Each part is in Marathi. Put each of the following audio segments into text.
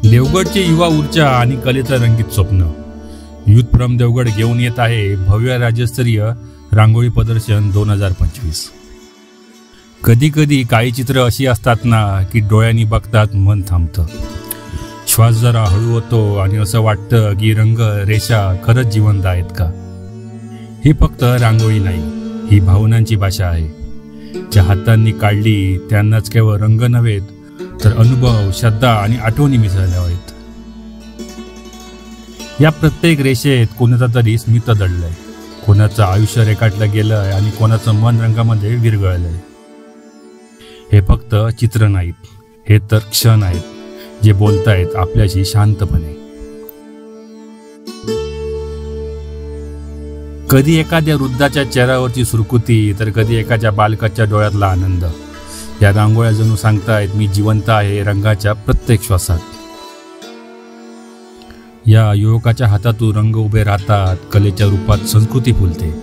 देवगडची युवा ऊर्जा आणि कलेचं रंगीत स्वप्न. युथ फ्रॉम देवगड घेऊन येत आहे भव्य राज्यस्तरीय रांगोळी प्रदर्शन 2025. कधी कधी काही चित्र अशी असतात ना की डोळ्यांनी बघतात मन थांबतं. श्वास जरा हळू होतो आणि असं वाटतं की रंग रेषा खरंच जिवंत आहेत का. ही फक्त रांगोळी नाही, ही भावनांची भाषा आहे. ज्या हातांनी काढली त्यांनाच केवळ रंग नव्हेत तर अनुभव, श्रद्धा आणि आठवणी मिसळल्या आहेत. या प्रत्येक रेषेत कोणाचा तरी स्मित दडलंय, कोणाचं आयुष्य रेखाटलं गेलंय आणि कोणाचं मन रंगामध्ये विरघळलंय. हे फक्त चित्र नाहीत, हे तर क्षण आहेत जे बोलतायत आपल्याशी शांतपणे. कधी एखाद्या वृद्धाच्या चेहऱ्यावरची सुरकुती तर कधी एखाद्या बालकाच्या डोळ्यातला आनंद. या रांगोळ्या जणू सांगतायत मी जिवंत आहे रंगाच्या प्रत्येक श्वासात. या युवकाच्या हातातून रंग उभे राहतात, कलेच्या रूपात संस्कृती फुलते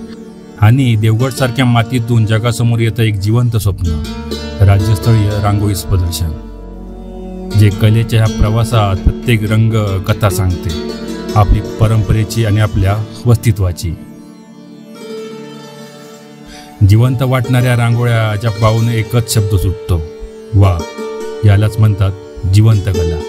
आणि देवगडसारख्या मातीतून जगासमोर येतं एक जिवंत स्वप्न, राज्यस्तरीय रांगोळी प्रदर्शन, जे कलेच्या ह्या प्रवासात प्रत्येक रंग कथा सांगते, आपली परंपरेची आणि आपल्या अस्तित्वाची. जिवंत वाटणाऱ्या रांगोळ्याच्या पाहून एकच शब्द सुटतो, वा. यालाच म्हणतात जिवंत कला.